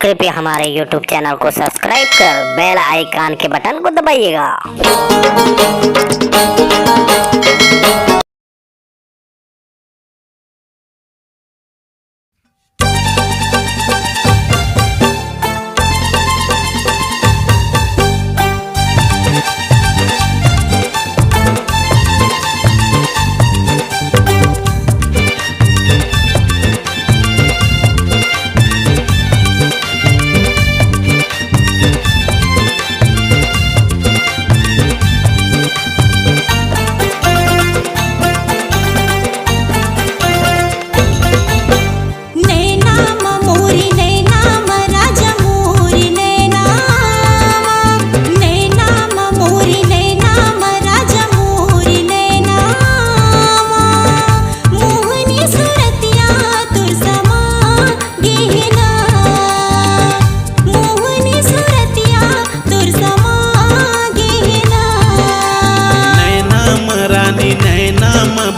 कृपया हमारे YouTube channel को सब्सक्राइब कर बेल आइकन के बटन को दबाइएगा।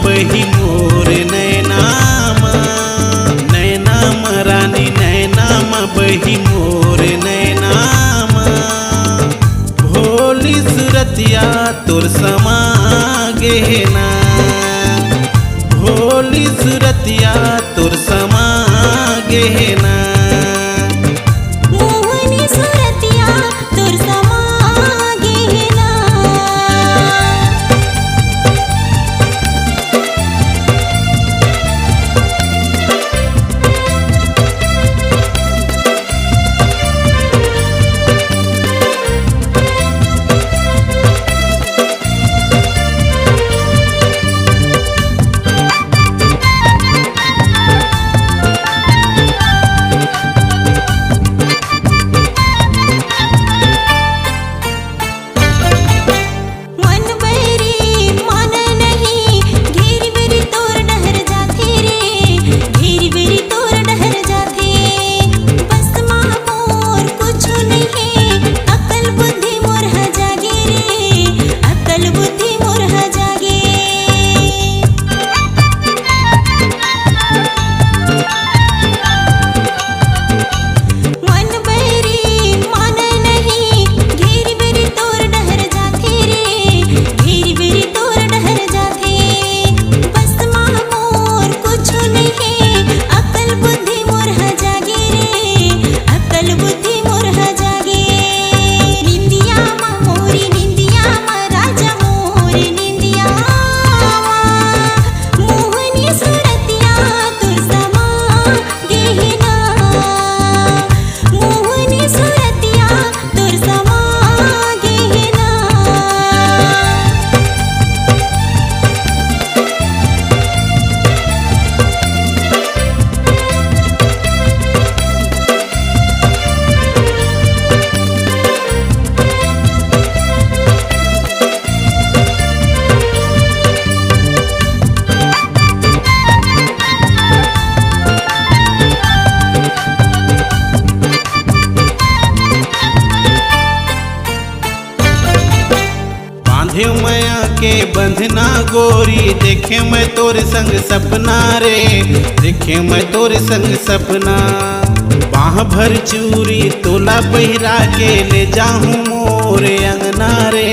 बही मोर नैनामा नैनामा रानी नैनामा बही मोर नैनामा भोली सुरतिया तोर समा गहना भोली सुरतिया तोर समा गहना मया के बंधना गोरी देखे मैं तोरे संग सपना रे देखे मैं तोरे संग सपना बाह भर चूरी तोला पहिरा के ले जाऊं मोरे अंगना रे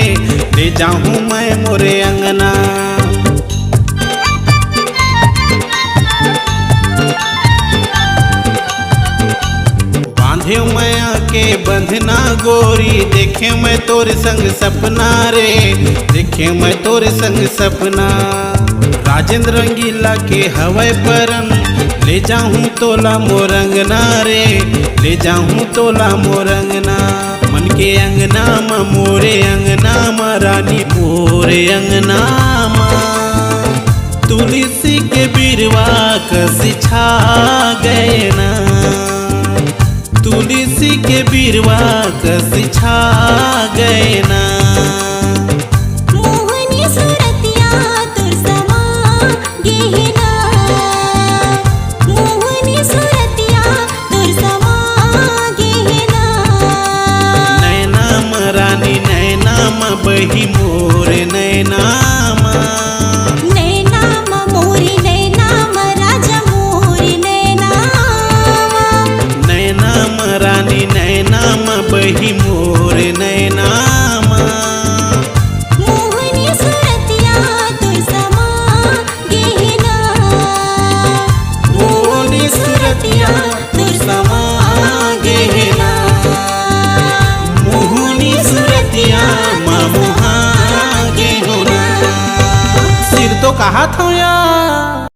ले जाऊं मैं मोरे अंगना मया के बंधना गोरी देखे मैं तोरे संग सपना रे देखे मैं तोरे संग सपना राजेंद्र रंगीला के हवाई परन ले जाऊं तोला मोरंगना रे ले जाऊं तोला मोरंगना मन के अंगना मा मोरे अंगना मा रानी मोरे अंगना मा तुलसी के बिरवा कसी छा गए ना तुलसी के बिरवा कसी छा गए ना मोहनी सुरतिया तोर समा गहना मोहनी सुरतिया तोर समा गहना नैनामा रानी नैनामा बही मोर नैनामा रानी तो कहा था यार।